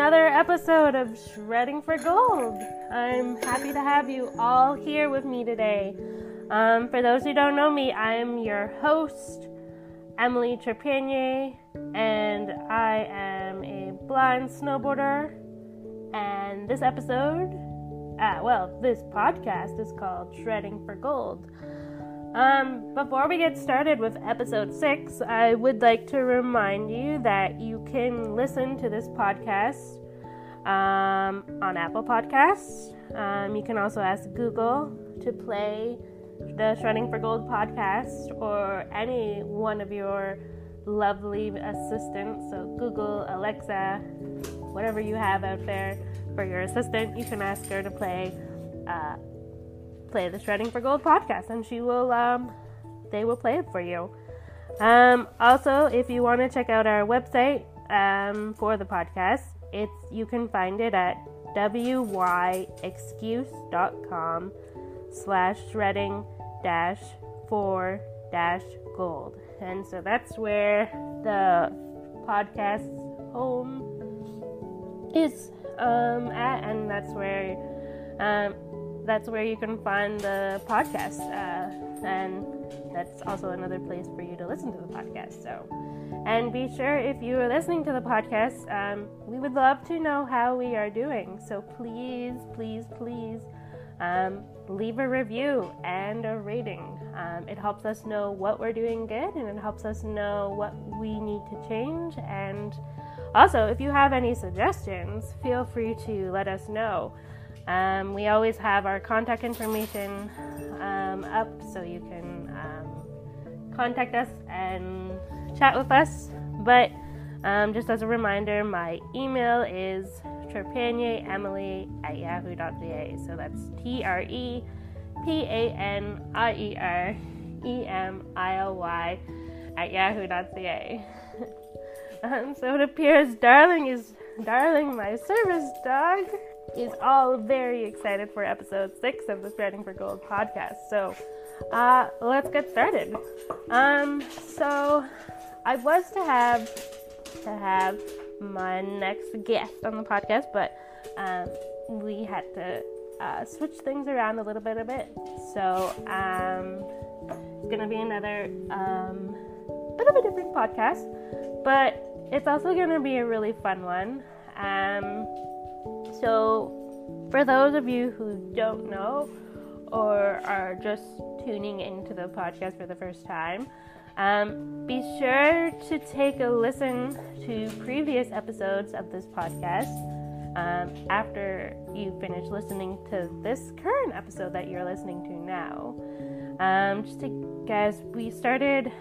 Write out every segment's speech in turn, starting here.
another episode of Shredding for Gold. I'm happy to have you all here with me today. For those who don't know me, I'm your host, Emily Trepanier, and I am a blind snowboarder. And this episode, this podcast is called Shredding for Gold. Before we get started with episode 6, I would like to remind you that you can listen to this podcast on Apple Podcasts. You can also ask Google to play the Shredding for Gold podcast or any one of your lovely assistants. So Google, Alexa, whatever you have out there for your assistant, you can ask her to play the Shredding for Gold podcast, and they will play it for you. Also, if you want to check out our website for the podcast, you can find it at wyexcuse.com/shredding-for-gold. And so that's where the podcast home is at, and that's where you can find the podcast, and that's also another place for you to listen to the podcast. So, and be sure, if you are listening to the podcast, we would love to know how we are doing. So please leave a review and a rating. It helps us know what we're doing good, and it helps us know what we need to change. And also, if you have any suggestions, feel free to let us know. We always have our contact information up, so you can contact us and chat with us. But just as a reminder, my email is trepanieremily@yahoo.ca. So that's TREPANIEREMILY@yahoo.ca. So it appears Darling, my service dog, is all very excited for episode 6 of the Shredding for Gold podcast. So let's get started. So I was to have my next guest on the podcast, but we had to switch things around a little bit. So it's gonna be another bit of a different podcast, but it's also gonna be a really fun one. So, for those of you who don't know or are just tuning into the podcast for the first time, be sure to take a listen to previous episodes of this podcast after you finish listening to this current episode that you're listening to now. Guys, we started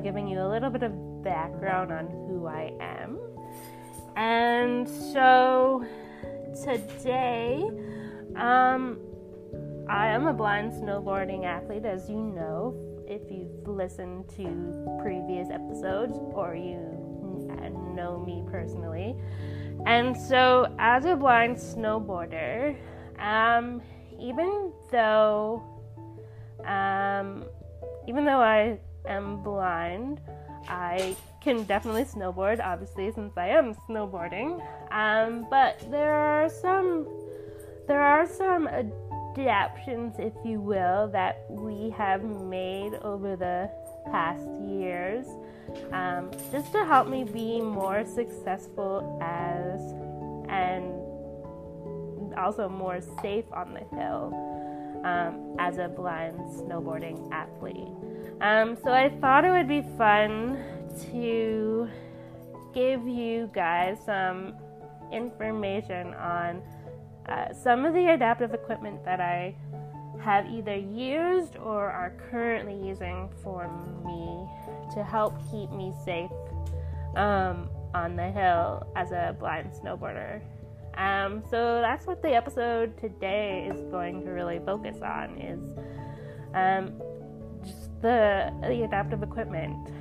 giving you a little bit of background on who I am. And so today, I am a blind snowboarding athlete, as you know, if you've listened to previous episodes or you know me personally. And so, as a blind snowboarder, even though I am blind, I can definitely snowboard, obviously, since I am snowboarding. But there are some adaptations, if you will, that we have made over the past years, just to help me be more successful and also more safe on the hill as a blind snowboarding athlete. So I thought it would be fun to give you guys some information on some of the adaptive equipment that I have either used or are currently using for me to help keep me safe on the hill as a blind snowboarder. So that's what the episode today is going to really focus on, is just the adaptive equipment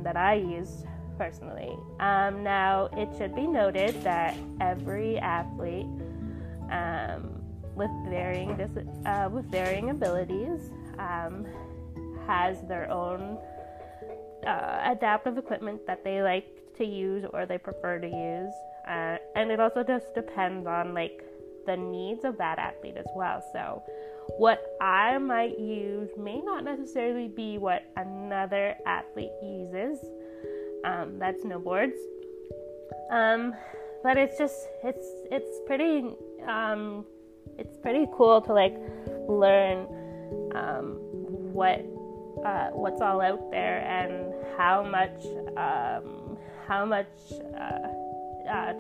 that I use personally. Now, it should be noted that every athlete with varying abilities has their own adaptive equipment that they like to use or they prefer to use. And it also just depends on like the needs of that athlete as well. So what I might use may not necessarily be what another athlete uses that snowboards. But it's pretty cool to like learn what's all out there and how much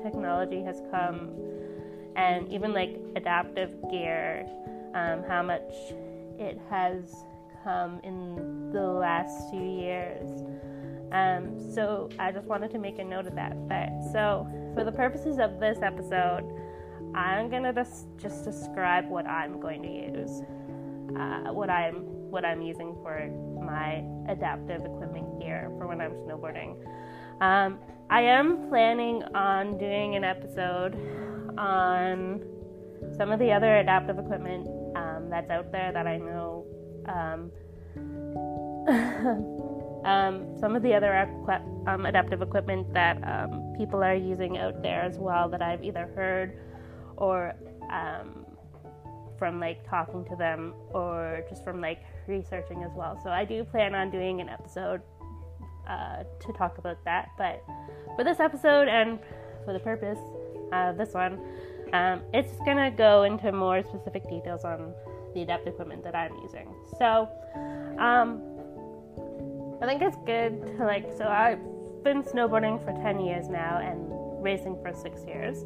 technology has come, and even like adaptive gear, how much it has come in the last few years. So I just wanted to make a note of that. So for the purposes of this episode, I'm gonna just describe what I'm going to use, what I'm using for my adaptive equipment gear for when I'm snowboarding. I am planning on doing an episode on some of the other adaptive equipment that's out there that I know. Some of the other adaptive equipment that people are using out there as well, that I've either heard or from like talking to them, or just from like researching as well. So I do plan on doing an episode to talk about that. But for this episode and for the purpose of this one, it's gonna go into more specific details on the adaptive equipment that I'm using. So I think it's good to like, so I've been snowboarding for 10 years now and racing for 6 years.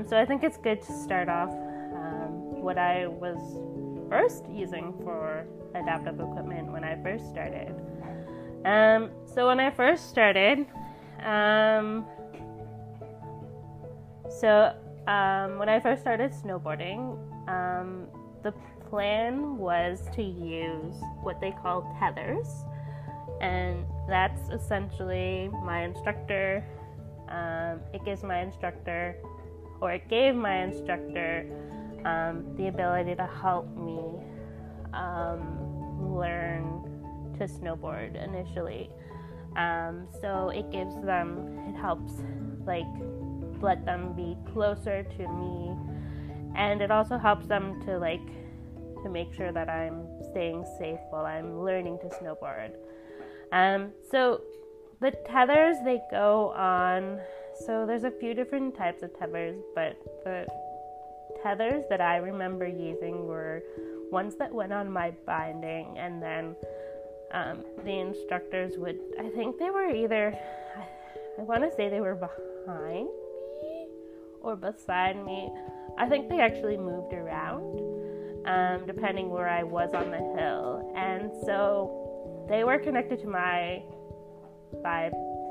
So I think it's good to start off what I was first using for adaptive equipment when I first started. So when I first started, snowboarding, the plan was to use what they call tethers, and that's essentially my instructor. It gave my instructor the ability to help me learn to snowboard initially. So it helps like let them be closer to me, and it also helps them to make sure that I'm staying safe while I'm learning to snowboard. So the tethers, they go on, so there's a few different types of tethers, but the tethers that I remember using were ones that went on my binding, and then the instructors would, I think they were either, I want to say they were behind me or beside me. I think they actually moved around, depending where I was on the hill. And so they were connected to my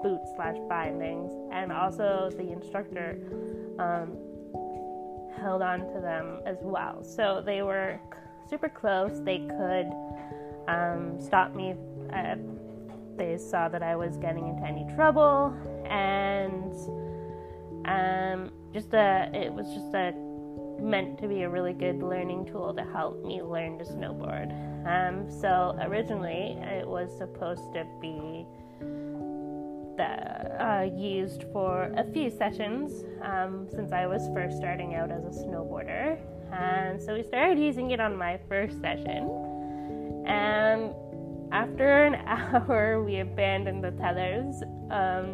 boots/bindings, and also the instructor held on to them as well. So they were super close. They could stop me if they saw that I was getting into any trouble, and it was meant to be a really good learning tool to help me learn to snowboard. So originally it was supposed to be used for a few sessions since I was first starting out as a snowboarder. And so we started using it on my first session, and after an hour we abandoned the tethers,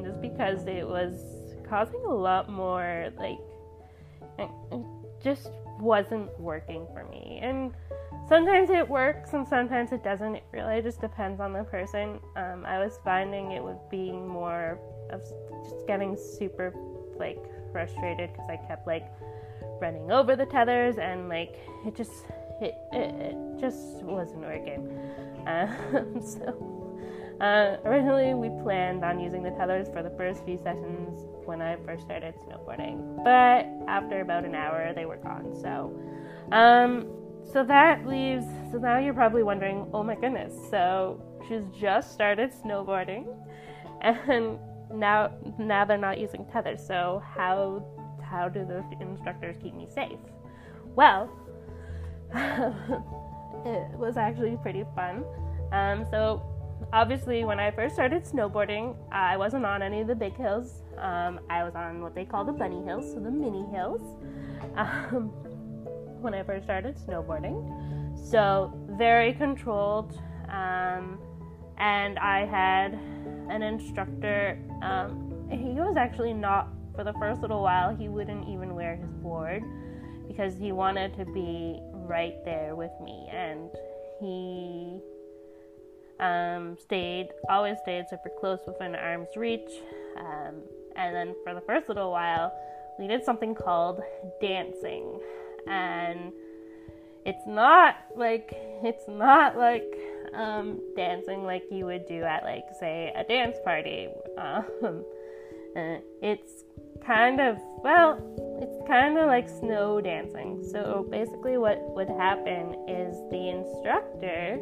just because it was causing a lot more, it just wasn't working for me. And sometimes it works and sometimes it doesn't. It really just depends on the person. I was finding it was being more of just getting super frustrated because I kept running over the tethers, and it just wasn't working. So originally we planned on using the tethers for the first few sessions when I first started snowboarding, but after about an hour they were gone. So that leaves, so now you're probably wondering, oh my goodness, so she's just started snowboarding and now they're not using tethers, so how do the instructors keep me safe? Well, it was actually pretty fun. So obviously, when I first started snowboarding, I wasn't on any of the big hills. I was on what they call the bunny hills, so the mini hills, when I first started snowboarding. So very controlled, and I had an instructor. He was actually not, for the first little while, he wouldn't even wear his board because he wanted to be right there with me, and he always stayed super close within arm's reach. And then for the first little while, we did something called dancing, and it's not like dancing like you would do at, like, say, a dance party. It's kind of like snow dancing. So basically what would happen is the instructor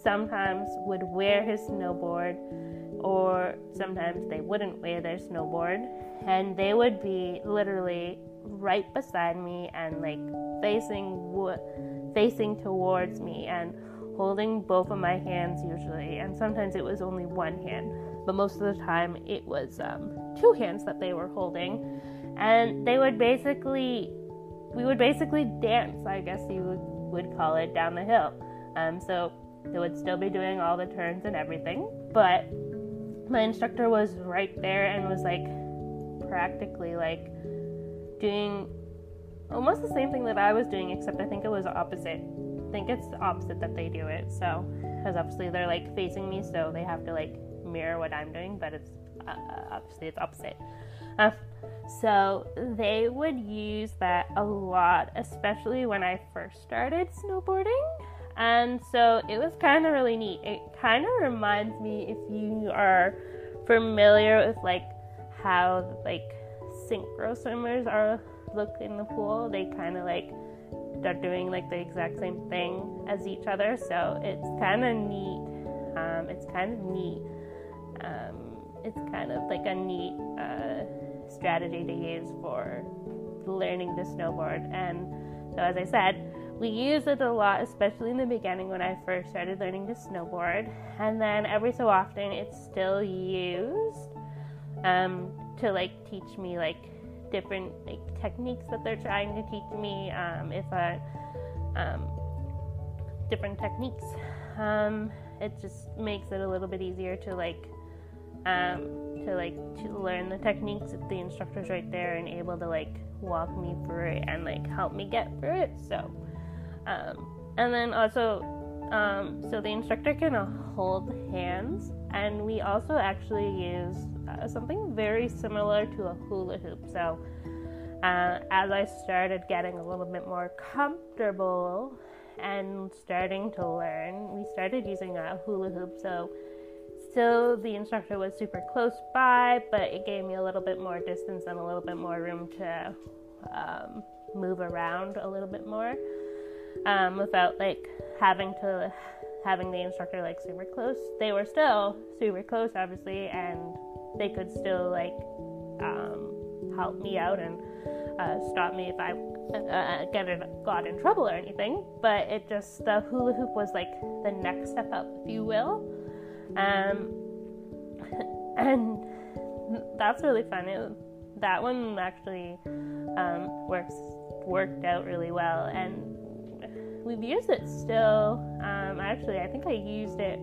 sometimes would wear his snowboard, or sometimes they wouldn't wear their snowboard, and they would be literally right beside me and like facing towards me and holding both of my hands usually, and sometimes it was only one hand, but most of the time it was two hands that they were holding, and we would basically dance, I guess you would call it, down the hill. So they would still be doing all the turns and everything, but my instructor was right there and was like practically like doing almost the same thing that I was doing, except I think it was opposite. I think it's the opposite that they do it. So, because obviously they're like facing me, so they have to like mirror what I'm doing, but it's obviously it's opposite. So they would use that a lot, especially when I first started snowboarding. And so it was kind of really neat. It kind of reminds me, if you are familiar with like how like synchro swimmers look in the pool, they kind of like they're doing like the exact same thing as each other. So it's kind of neat. It's kind of like a neat strategy to use for learning to snowboard. And so, as I said, we use it a lot, especially in the beginning when I first started learning to snowboard. And then every so often it's still used to like teach me like different like techniques that they're trying to teach me. Different techniques. It just makes it a little bit easier to learn the techniques if the instructor's right there and able to like walk me through it and like help me get through it. So and then also so the instructor can hold hands, and we also actually use something very similar to a hula hoop. So as I started getting a little bit more comfortable and starting to learn, we started using a hula hoop. So still the instructor was super close by, but it gave me a little bit more distance and a little bit more room to move around a little bit more, without like having the instructor like super close. They were still super close, obviously, and they could still like help me out and stop me if I got in trouble or anything. But it just, the hula hoop was like the next step up, if you will. And that's really fun. That one actually worked out really well, and we've used it still. Actually, I think I used it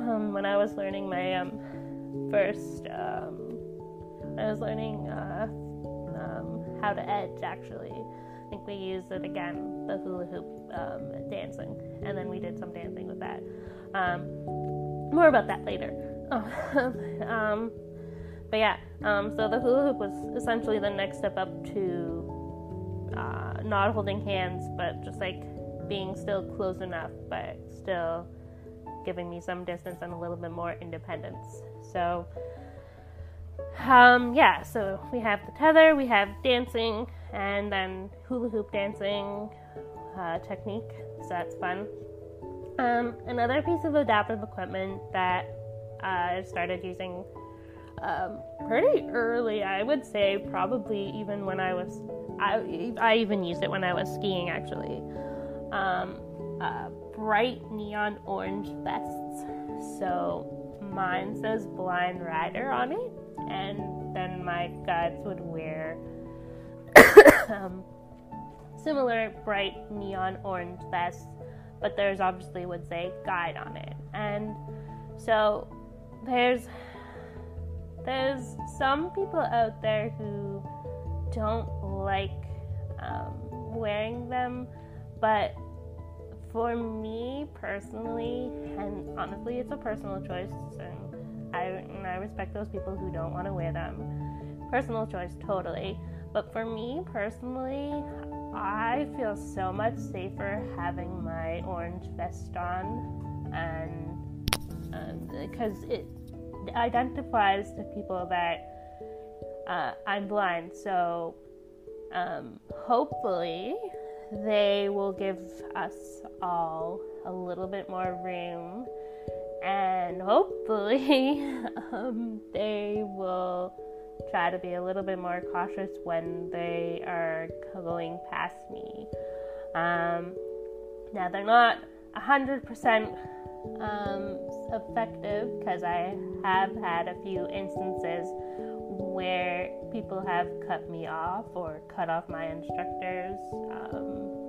when I was learning my first. I was learning how to edge. Actually, I think we used it again, the hula hoop dancing, and then we did some dancing with that. More about that later. But yeah, so the hula hoop was essentially the next step up to not holding hands, but just like being still close enough, but still giving me some distance and a little bit more independence. So so we have the tether, we have dancing, and then hula hoop dancing technique, so that's fun. Another piece of adaptive equipment that I started using pretty early, I would say, probably even when I even used it when I was skiing, actually, bright neon orange vests. So mine says Blind Rider on it, and then my guides would wear similar bright neon orange vests, but theirs obviously would say guide on it. And so there's some people out there who don't like wearing them, but for me personally, and honestly it's a personal choice, and I respect those people who don't want to wear them. Personal choice, totally. But for me personally, I feel so much safer having my orange vest on, and because it identifies to people that I'm blind. So hopefully they will give us all a little bit more room, and hopefully they will try to be a little bit more cautious when they are going past me. Now they're not 100% effective, because I have had a few instances where people have cut me off or cut off my instructors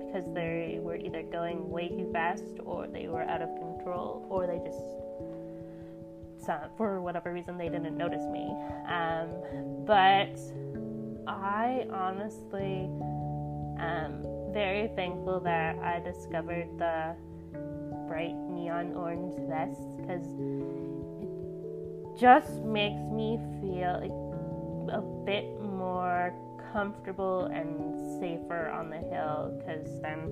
because they were either going way too fast, or they were out of control, or they just, for whatever reason, they didn't notice me. But I honestly am very thankful that I discovered the bright neon orange vest, because it just makes me feel a bit more comfortable and safer on the hill, because then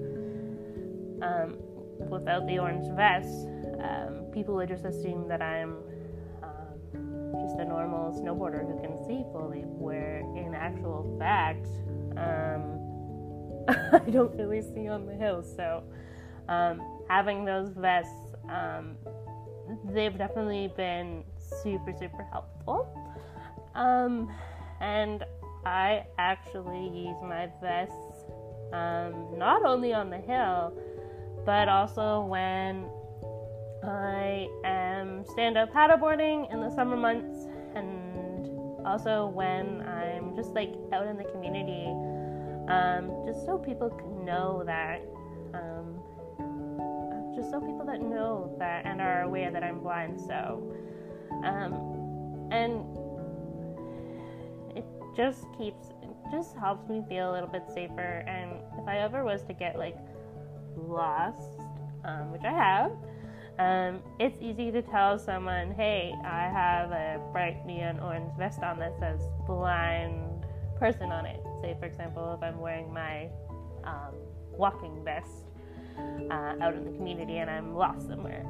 without the orange vest, people would just assume that I'm just a normal snowboarder who can see fully, where in actual fact I don't really see on the hill. So having those vests, they've definitely been super helpful, and I actually use my vests not only on the hill, but also when I am stand-up paddleboarding in the summer months, and also when I'm just like out in the community, just so people can know that, just so people that know that and are aware that I'm blind. So, and it just helps me feel a little bit safer. And if I ever was to get like lost, which I have, it's easy to tell someone, hey, I have a bright neon orange vest on that says blind person on it. Say, for example, if I'm wearing my walking vest out in the community and I'm lost somewhere,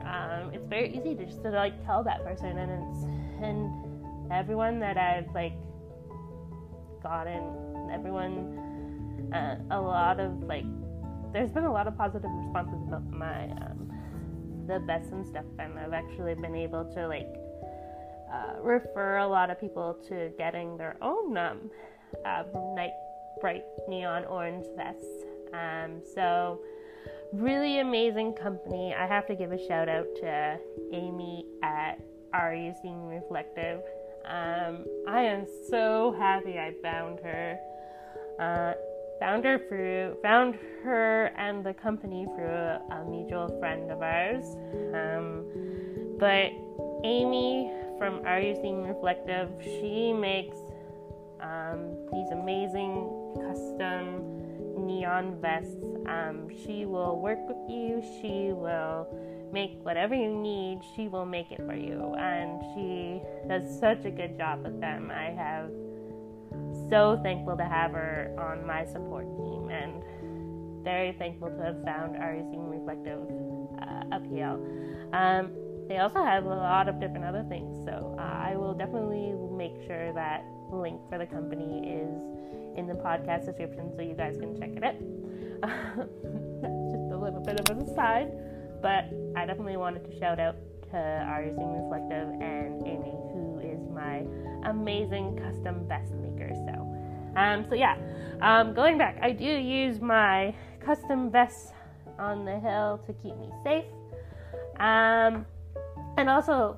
it's very easy to just to like tell that person, and everyone that I've like gotten, a lot of like, there's been a lot of positive responses about my the vests and stuff, and I've actually been able to like refer a lot of people to getting their own night bright neon orange vests. So really amazing company. I have to give a shout out to Amy at Are You Seeing Reflective? I am so happy I found her. Found her and the company through a mutual friend of ours. But Amy from Are You Seeing Reflective, she makes these amazing custom neon vests. She will work with you. She will make whatever you need. She will make it for you, and she does such a good job with them. I have so thankful to have her on my support team, and very thankful to have found Are You Seeing Reflective uphill. They also have a lot of different other things, so I will definitely make sure that link for the company is in the podcast description so you guys can check it out. That's just a little bit of an aside, but I definitely wanted to shout out to Are You Seeing Reflective and Amy, who is my amazing custom vest maker. So yeah, going back, I do use my custom vest on the hill to keep me safe. And also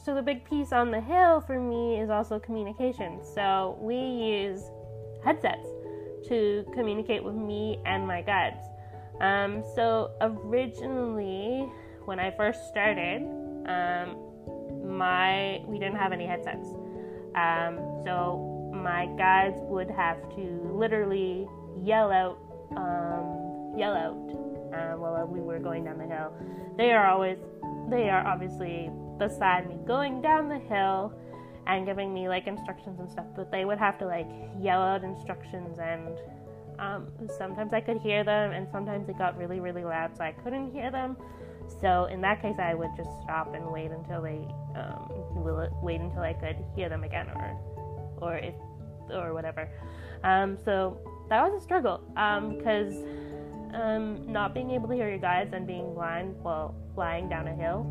so the big piece on the hill for me is also communication. So we use headsets to communicate with me and my guides. So originally, when I first started, we didn't have any headsets. So my guides would have to literally yell out while we were going down the hill. They are obviously beside me going down the hill and giving me like instructions and stuff, but they would have to like yell out instructions, and sometimes I could hear them, and sometimes it got really, really loud, so I couldn't hear them. So in that case, I would just stop and wait until I could hear them again, or whatever. So that was a struggle, because not being able to hear your guides and being blind while flying down a hill,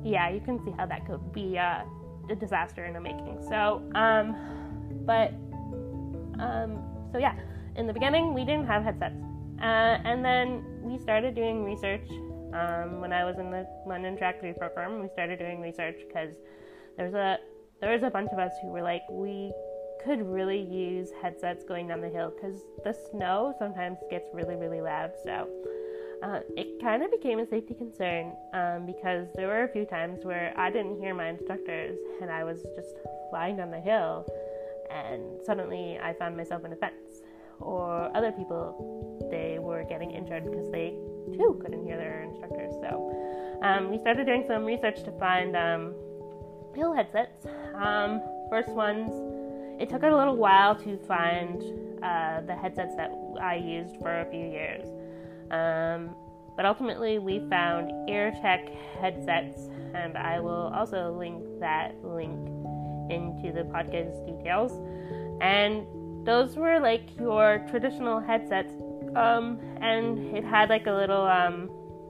you can see how that could be a disaster in the making. So in the beginning, we didn't have headsets, and then we started doing research. When I was in the London Track 3 program, we started doing research because there was a bunch of us who were like, we could really use headsets going down the hill because the snow sometimes gets really, really loud. So it kind of became a safety concern, because there were a few times where I didn't hear my instructors and I was just flying down the hill, and suddenly I found myself in a fence, or other people, they were getting injured because they too couldn't hear their instructors. So we started doing some research to find hill headsets. First ones, it took a little while to find the headsets that I used for a few years. But ultimately we found AirTech headsets, and I will also link that link into the podcast details. And those were like your traditional headsets, and it had like a little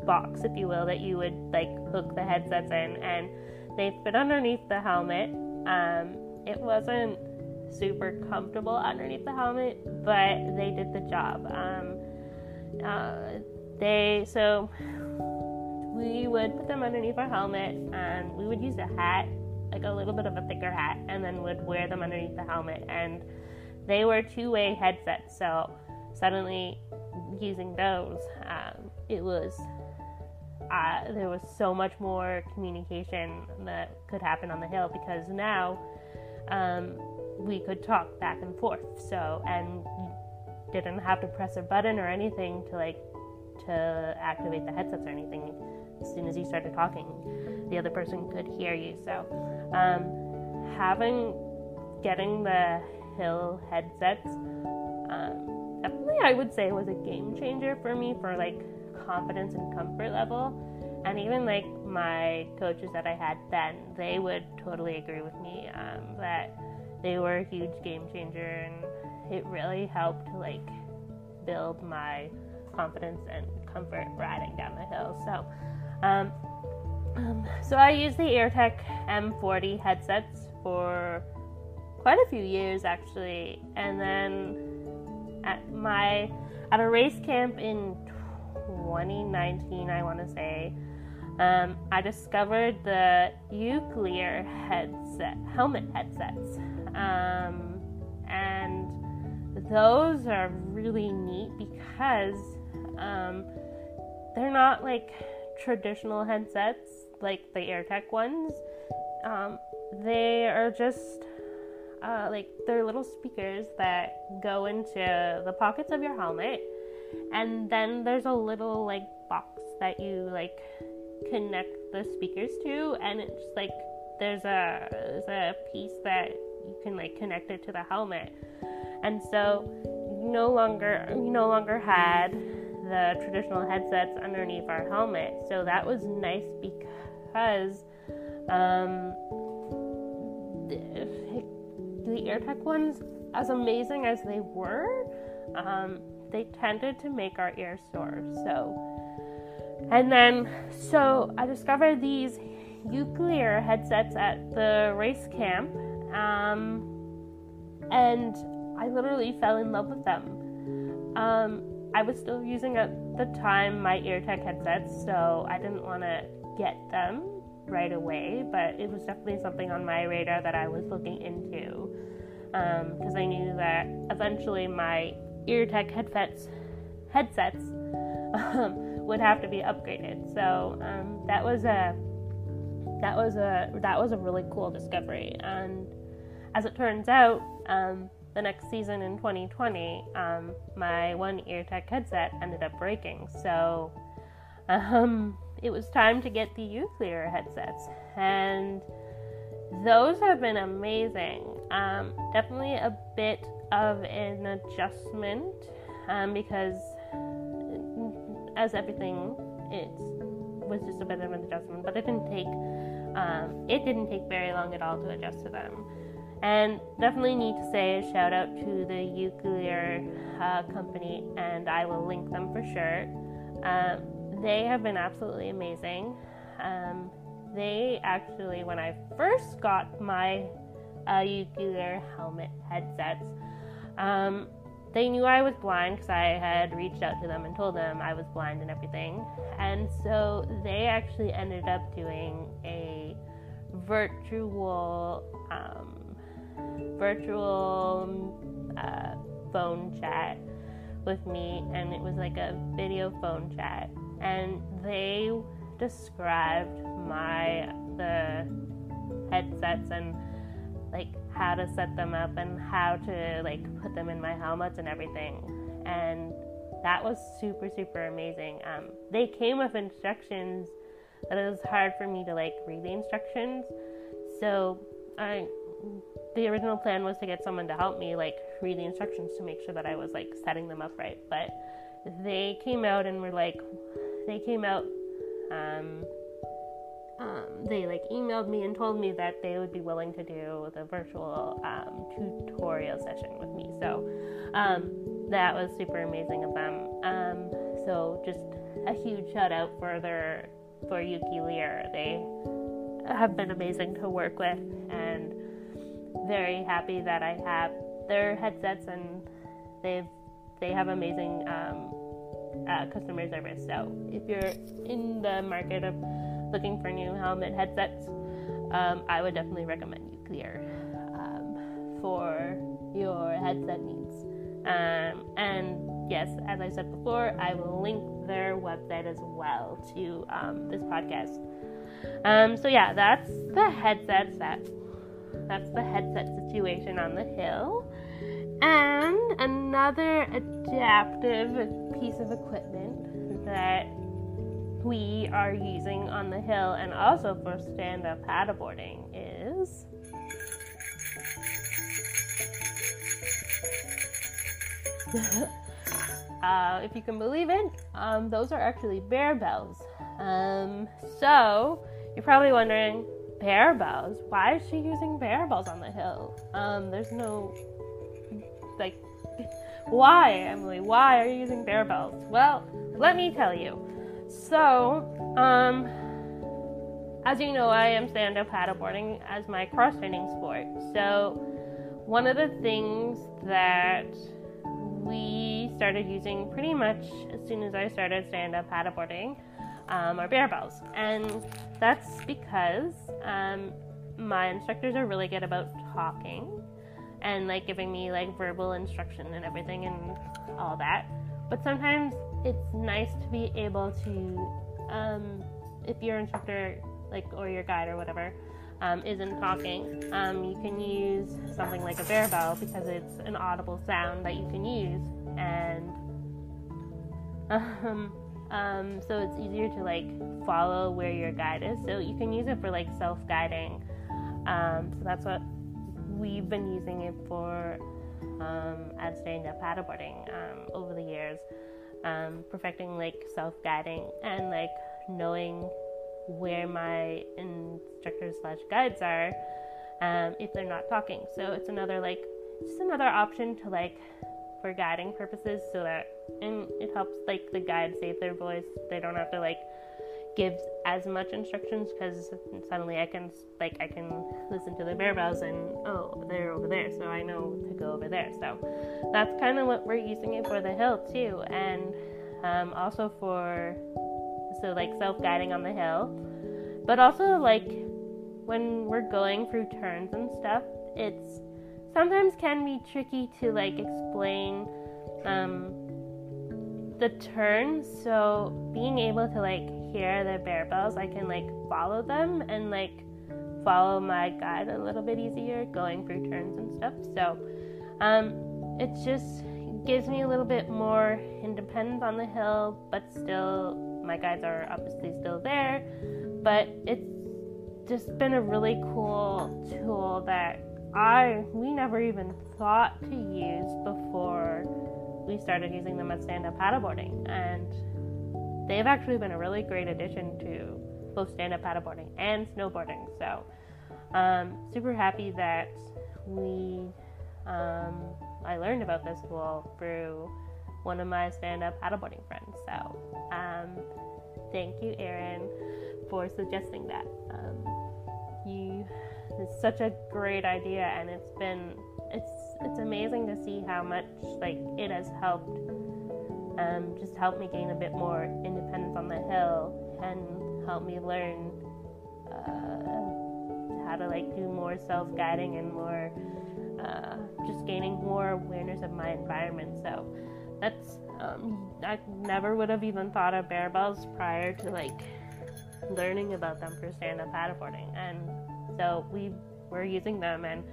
box, if you will, that you would like hook the headsets in, and they fit underneath the helmet. It wasn't super comfortable underneath the helmet, but they did the job. So we would put them underneath our helmet, and we would use a hat, like a little bit of a thicker hat, and then would wear them underneath the helmet, and they were two-way headsets. So suddenly using those, there was so much more communication that could happen on the hill, because now we could talk back and forth. So, and you didn't have to press a button or anything to activate the headsets or anything. As soon as you started talking, the other person could hear you. So getting the hill headsets, definitely I would say was a game changer for me for like confidence and comfort level. And even like my coaches that I had then, they would totally agree with me that they were a huge game changer, and it really helped to like build my confidence and comfort riding down the hill. So I used the AirTech M40 headsets for quite a few years actually, and then at a race camp in 2019, I want to say, I discovered the Uclear helmet headsets, and those are really neat because they're not like traditional headsets like the AirTech ones. They are just they're little speakers that go into the pockets of your helmet, and then there's a little like box that you like connect the speakers to, and it's like there's a piece that you can like connect it to the helmet, and so you no longer had the traditional headsets underneath our helmet. So that was nice because the AirTech ones, as amazing as they were, they tended to make our ears sore. So I discovered these Uclear headsets at the race camp, and I literally fell in love with them. I was still using at the time my EarTech headsets, so I didn't want to get them right away, but it was definitely something on my radar that I was looking into, because I knew that eventually my EarTech headsets would have to be upgraded. So that was a really cool discovery. And as it turns out, the next season in 2020, my one EarTech headset ended up breaking. So it was time to get the Uclear headsets, and those have been amazing. Definitely a bit of an adjustment, because as everything, it was just a bit of an adjustment, but it didn't take very long at all to adjust to them. And definitely need to say a shout out to the Uclear company, and I will link them for sure. They have been absolutely amazing. They actually, when I first got my Uclear helmet headsets, they knew I was blind because I had reached out to them and told them I was blind and everything. And so they actually ended up doing a virtual phone chat with me, and it was like a video phone chat, and they described the headsets and like how to set them up and how to like put them in my helmets and everything, and that was super, super amazing. They came with instructions, but it was hard for me to like read the instructions, so the original plan was to get someone to help me like read the instructions to make sure that I was like setting them up right, but they came out and they like emailed me and told me that they would be willing to do the virtual tutorial session with me. So that was super amazing of them. So just a huge shout out for Uclear. They have been amazing to work with, and very happy that I have their headsets, and they have amazing customer service. So if you're in the market of looking for new helmet headsets, I would definitely recommend Uclear for your headset needs. And yes, as I said before, I will link their website as well to this podcast. So yeah, that's the headset situation on the hill. And another adaptive piece of equipment that we are using on the hill and also for stand-up paddleboarding is if you can believe it, those are actually bear bells. So you're probably wondering, bear bells? Why is she using bear bells on the hill? There's no, like, why, Emily? Why are you using bear bells? Well, let me tell you. So, as you know, I am stand-up paddleboarding as my cross-training sport. So, one of the things that we started using pretty much as soon as I started stand-up paddleboarding are bear bells. And that's because my instructors are really good about talking and like giving me like verbal instruction and everything and all that. But sometimes it's nice to be able to, if your instructor like or your guide or whatever isn't talking, you can use something like a bear bell because it's an audible sound that you can use, and so it's easier to like follow where your guide is. So you can use it for like self-guiding. So that's what we've been using it for at stand-up paddleboarding over the years, perfecting like self-guiding and like knowing where my instructors / guides are if they're not talking. So it's another option to like for guiding purposes, so that, and it helps like the guide save their voice. They don't have to like give as much instructions, because suddenly I can listen to the barbells and, oh, they're over there, so I know to go over there. So that's kind of what we're using it for the hill too, and also for self-guiding on the hill, but also when we're going through turns and stuff, it's sometimes can be tricky to explain the turns. So being able to hear the barbells, I can follow them and follow my guide a little bit easier going through turns and stuff. So it just gives me a little bit more independence on the hill, but still my guides are obviously still there. But it's just been a really cool tool that we never even thought to use before we started using them at stand-up paddleboarding, and they've actually been a really great addition to both stand-up paddleboarding and snowboarding. So super happy that I learned about this tool through one of my stand-up paddleboarding friends. So thank you, Erin, for suggesting that. It's such a great idea, and it's amazing to see how much it has helped just help me gain a bit more independence on the hill and help me learn how to do more self-guiding and more just gaining more awareness of my environment. So that's I never would have even thought of barbells prior to learning about them for stand-up paddleboarding, and so we're using them, and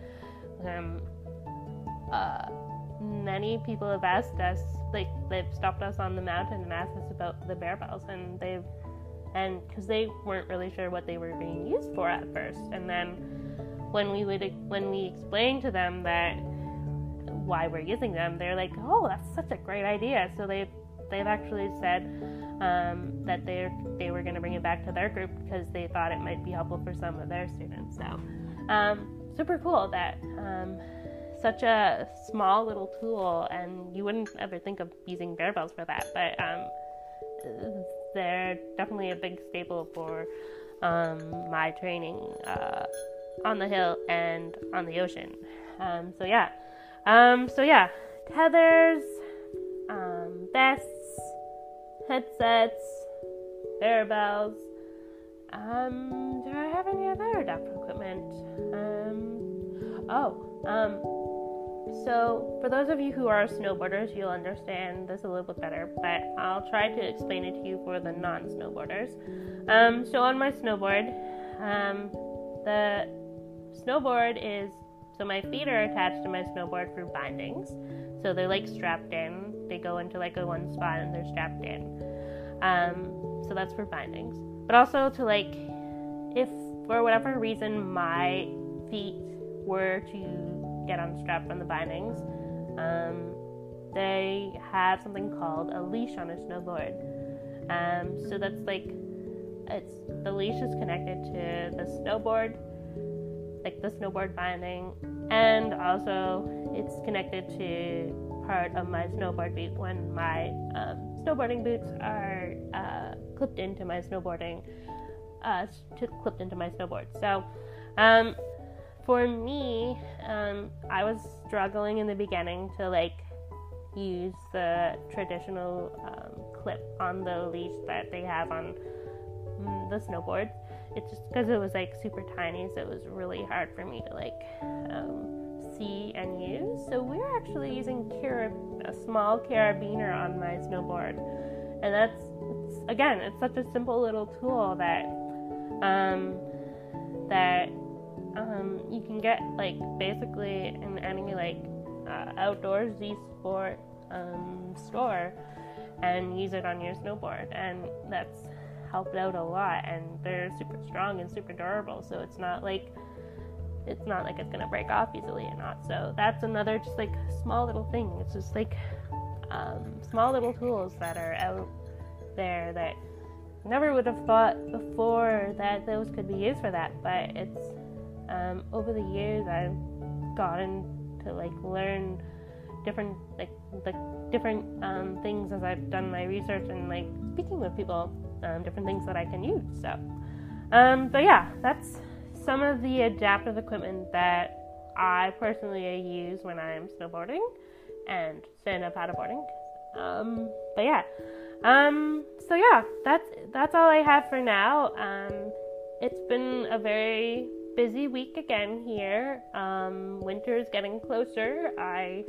many people have asked us, they've stopped us on the mountain and asked us about the barbells, and because they weren't really sure what they were being used for at first, and then when we explained to them that why we're using them, they're like, oh, that's such a great idea. So they've actually said that they were going to bring it back to their group because they thought it might be helpful for some of their students. So super cool that such a small little tool, and you wouldn't ever think of using barbells for that, but they're definitely a big staple for my training on the hill and on the ocean. So yeah, tethers, vests, headsets, barbells. Do I have any other adaptive equipment? So for those of you who are snowboarders, you'll understand this a little bit better, but I'll try to explain it to you for the non-snowboarders. So on my snowboard, the snowboard is, so my feet are attached to my snowboard through bindings. So they're strapped in. They go into a one spot and they're strapped in. So that's for bindings. But also to if for whatever reason my feet were to get unstrapped from the bindings, they have something called a leash on a snowboard. So that's the leash is connected to the snowboard, the snowboard binding, and also it's connected to part of my snowboard boot when my snowboarding boots are clipped into my snowboarding, clipped into my snowboard. So for me, I was struggling in the beginning to use the traditional clip on the leash that they have on the snowboard. It's just because it was super tiny, so it was really hard for me to see and use. So we're actually using a small carabiner on my snowboard, and it's such a simple little tool that you can get basically in any outdoorsy sport store and use it on your snowboard, and that's helped out a lot. And they're super strong and super durable, so it's not like it's gonna break off easily or not. So that's another just small little thing. It's just small little tools that are out there that never would have thought before that those could be used for that. But it's over the years I've gotten to learn different different things as I've done my research and speaking with people different things that I can use. So, but yeah, that's some of the adaptive equipment that I personally use when I'm snowboarding and stand-up paddleboarding. But yeah, so yeah, that's all I have for now. It's been a very busy week again here. Winter is getting closer. I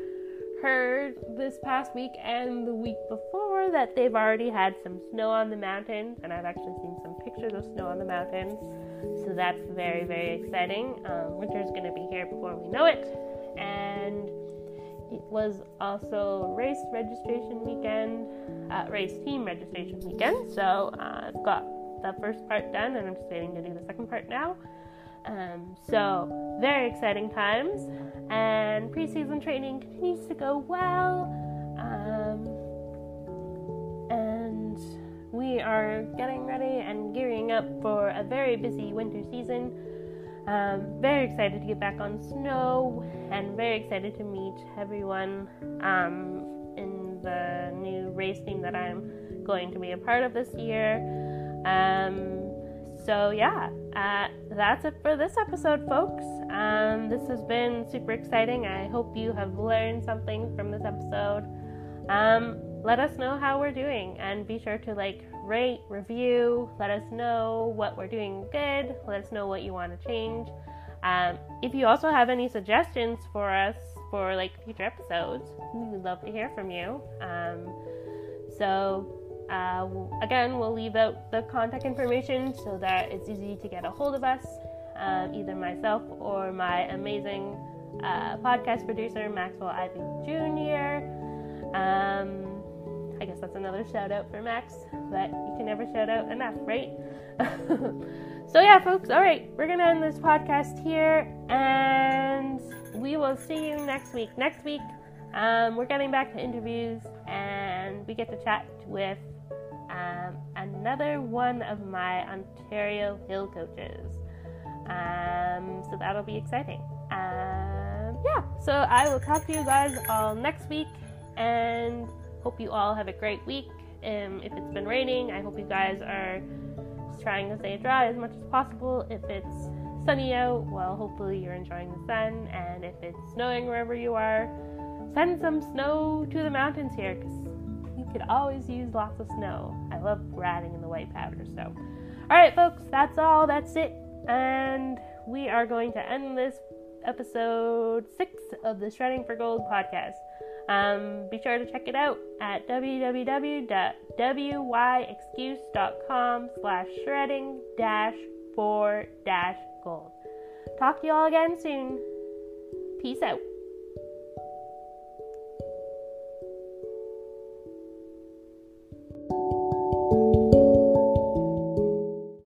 heard this past week and the week before that they've already had some snow on the mountains, and I've actually seen some pictures of snow on the mountains, so that's very, very exciting. Winter is going to be here before we know it, and it was also race team registration weekend, so I've got the first part done, and I'm just waiting to do the second part now. So very exciting times, and preseason training continues to go well, and we are getting ready and gearing up for a very busy winter season. Very excited to get back on snow, and very excited to meet everyone in the new race team that I'm going to be a part of this year. So yeah, that's it for this episode, folks. This has been super exciting. I hope you have learned something from this episode. Let us know how we're doing, and be sure to rate, review, let us know what we're doing good, let us know what you want to change. If you also have any suggestions for us for future episodes, we would love to hear from you. Again, we'll leave out the contact information so that it's easy to get a hold of us, either myself or my amazing podcast producer, Maxwell Ivy Jr. I guess that's another shout out for Max, but you can never shout out enough, right? So yeah, folks, all right, we're going to end this podcast here, and we will see you next week. Next week, we're getting back to interviews, and we get to chat with another one of my Ontario Hill coaches. So that'll be exciting. Yeah, so I will talk to you guys all next week, and hope you all have a great week. If it's been raining, I hope you guys are trying to stay dry as much as possible. If it's sunny out, well, hopefully you're enjoying the sun, and if it's snowing wherever you are, send some snow to the mountains here, because you could always use lots of snow. I love riding in the white powder. So, all right, folks, that's all. That's it. And we are going to end this episode 6 of the Shredding for Gold podcast. Be sure to check it out at www.wyexcuse.com/shredding-for-gold. Talk to you all again soon. Peace out.